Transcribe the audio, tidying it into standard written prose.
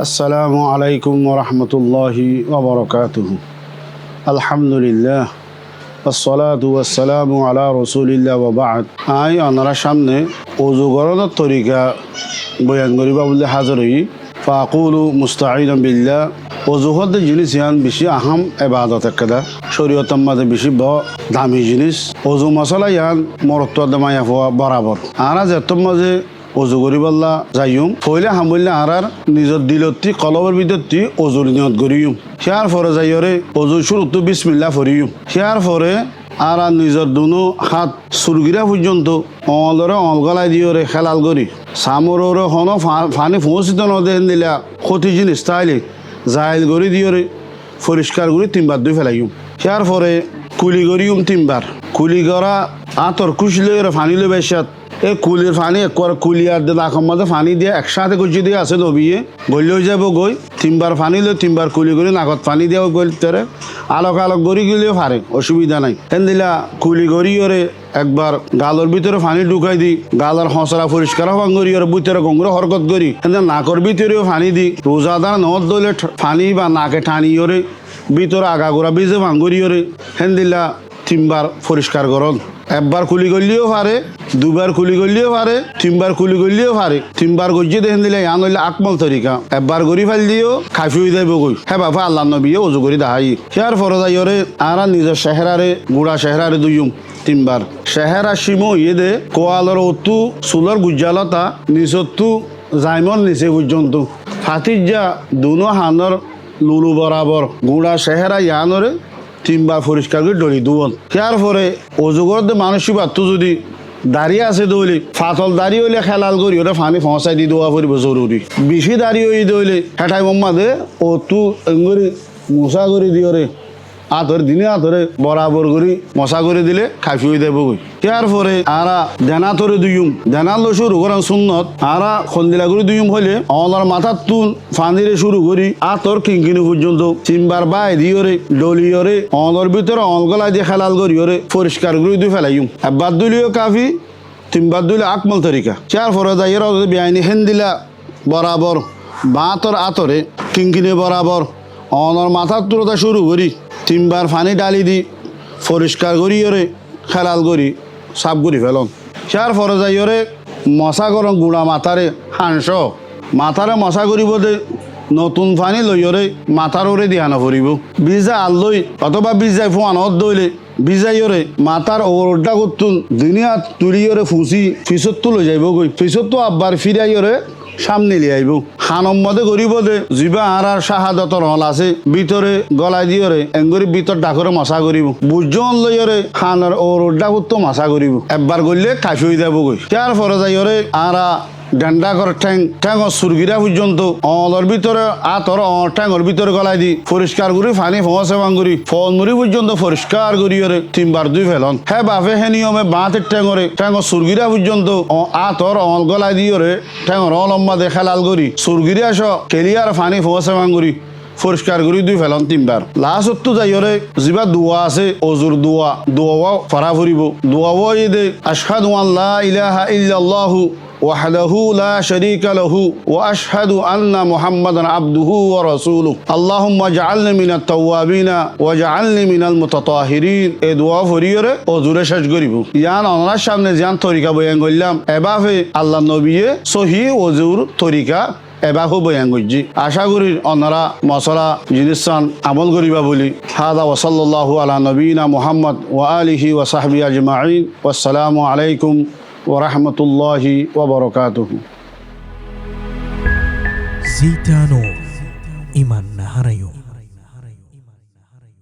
আসসালামু আলাইকুম ওরহমতুল্লাহি ওবরকাতুহু। আলহামদুলিল্লাহ আসসালাতু ওয়াসসালামু আলা রাসূলিল্লাহ ওয়া বা'দ। আই আপনার সামনে ওযু করার তরিকা বয়ান করিবা বলে হাজির হই। ফাকুলু মুস্তাঈনান বিল্লাহ। ওযু হতে জিনিস ইয়ান বেশি আহাম ইবাদত একটা শরীয়তের মাঝে বেশি দামি জিনিস। ওযু মশলা ইয়ান মরত্ব দমায়া হওয়া বরাবর। আর যেতর মাঝে ওযু করিবাল্লা যাইম ফইলে হামবইলে আর নিজের দিলতি কলবের ভিতরতি ওযুর নিয়ত করিম। হিয়ার পরে যাইরে ওযু শুরুতে বিসমিল্লাহ পড়িম। হিয়ার পরে আর নিজের দুনো হাত সুরগিরা পর্যন্ত অলরে অলগলাই দিওরে খেলাল করি সামরে হন ফানি পৌঁছিত নদেন দিলা ক্ষতি জিনিস তাইলে জাইল করি দিওরে পরিষ্কার করে তিনবার দুই ফেলাইম। হিয়ার পরে কুলি করিম তিনবার। কুলি করা আতর কুশলে ফানি লে বেশাত এই কুলির পানি একবার কুলিয়ার দিয়ে আখম মাঝে পানি দিয়ে একসাথে গুজি দিয়ে আছে লবিয়ে গলিও যাব গই তিনবার পানি লো তিনবার কুলি করে নাকত পানি দিয়ে গল তেরে আলোক আলোক গড়ি গেলেও পারে অসুবিধা নাই। হেন দিলা কুলি গড়ি ওরে একবার গালর ভিতরে পানি ঢুকাই দি গালর হসরা পরিষ্কার হওয়ান করি ওর ভিতরে গঙ্গুর হরকত করি হেন নাকর ভিতরেও পানি দি রোজাদার নদ দইলে পানি বা নাকে টানি ওরে ভিতরে আগাগোড়া বিজে ভাঙ্গুরি ওরে হেন দিলা তিনবার পরিষ্কার করন। একবার কুলি করলেও পারে, দুবার কুলি করলেও পারে, তিনবার কুলি করলেও পারে। তিনবার গজিয়ে দেখেন দিলে ইয়ান হইলে আকমল তরিকা। একবার গড়ি ফেল দিও খাফি হয়ে যাইব গই হ্যাঁ বাবা আল্লাহ নবীয়ে ওযু করি দাহাই। হিয়ার ফর যাইরে আর নিজের চেহারারে গুড়া চেহারারে দুইম তিনবার চেহারা সিমো ইয়ে দে কোয়ালর অতু চুলর গুজ্জালতা নিচতু জাইমন নিচে পর্যন্ত ফাতির যা দুনো হানর লুলু বরাবর গুড়া চেহারা ইয়ানরে তিনবার পরিষ্কার করে ডলি দুবন। ইয়ার পরে ওযু করতে মানসিক বাত্তু যদি দাঁড়িয়ে আছে দইলে ফাতল দাঁড়িয়ে হইলে খেলাল করি ওটা ফানি ফসাই দি দেওয়া পড়ব জরুরি। বেশি দাঁড়িয়ে হই দইলে হেটাই মম্মাদে ও তু এঙ্গরি মশা করে দিওরে আতর দিনে আতরে বরাবর করি মশা করে দিলে খাফি হয়ে দেব গই। ইয়ার পরে আরা দেনা তরে দুইম দেনা লো শুরু করেন সুন্নত আরা খন্দিলা করে দুইম হইলে অলার মাথার তুন ফানিরে শুরু করি আতর কিনকিনি পর্যন্ত তিনবার বাই দিওরে ডলিওরে অলর ভিতরে অলগলাই দিয়ে খেলাল করিওরে পরিষ্কার করে দুই ফেলাইম। একবার দুলিও কাফি তিনবার দুইলে আকমল তরিকা। চার পরে যাইয়ের বেআইনি হেন দিলা বরাবর বাতর আতরে কিনকিনি বরাবর অনর মাথার তুলতা শুরু করি তিনবার পানি ডালি দি পরিষ্কার করি ওরে খেলাল করি সাফ করি ফেলন। চার ফরে যাই ওরে মশা গরম গুড়া মাথারে হাঁস মাথারে মশা করিব দে নতুন পানি লই ওরে মাথার ওরে দিহানো ফুরিব বিজা আল্লই অথবা বিজাই ফোয়ানত দইলে বিজাই ওরে মাথার ওরটা করতুন দুনিয়া তুলি ওরে ফুসি ফিসত্তু লই যাইব গই ফিসত্তু আব্বার ফিরাই ওরে সামনে লিয়ে আইব হানম মধ্যে গরিব দে জিবা আর শাহাদতর হল আছে ভিতরে গলায় দিওরে এঙ্গরি ভিতর ডাকরে মশা করিব বুঝন লইরে হানের ও রোডটা করতো মশা করিব একবার গড়লে কাফি হয়ে যাব গই। তার পরে যাইরে আরা ডান্ডা করে ঠ্যাঙর সুরগিরা পর্যন্ত অলর ভিতরে আতর ঠ্যাঙর ভিতরে গলায় দি পরিষ্কার করি ফানি ফসে ভাঙ্গুরি ফল মুড়ি পর্যন্ত পরিষ্কার করিওরে তিনবার দুই ফেলন। হ্যাঁ বাপে হে নিয়মে বাঁতের ঠ্যাঙরে ঠ্যাঙর সুরগিরা পর্যন্ত আতর অল গলায় দিওরে ঠ্যাঙর অলম্বা দেখে লাল করি সুরগিরা স কেলিয়ার ফানি ফসে ভাঙ্গুরি পরিষ্কার করি দুই ফেলন তিনবার। লাস্টতো যাইরে যিবা দোয়া আছে অজুর দোয়াও ফারা ফুরিব দোয়াও দে আশহাদু আল্লা ইলাহা ইল্লাল্লাহু ওয়াহদাহু লা শারীকা লাহু ওয়া আশহাদু আন্না মুহাম্মাদান আবদুহু ওয়া রাসূলুহু আল্লাহুম্মা জাআলনি মিনাত তাওয়াবিনা ওয়া জাআলনি মিনাল মুতাতাহিরিন। এই দোয়া ফরিয়রে অজুরে শেষ করিব। ইয়ান ওনার সামনে জান তরিকা বয়ান করলাম এভাবে আল্লাহ নবীয়ে সহি অজুর তরিকা এবাহু বয়ান করছি। আশা করি ওনারা মশলা জিনিস আমল করিবা বলি। হাদা ওয়া সাল্লাল্লাহু আলা নবিয়িনা মুহাম্মদ ওয়া আলিহি ওয়া সাহবিহি আজমাইন। ওয়াসসালামু আলাইকুম ওয়া রাহমাতুল্লাহি ওয়া বারাকাতুহু। জিতানো ইমান না হারাইও।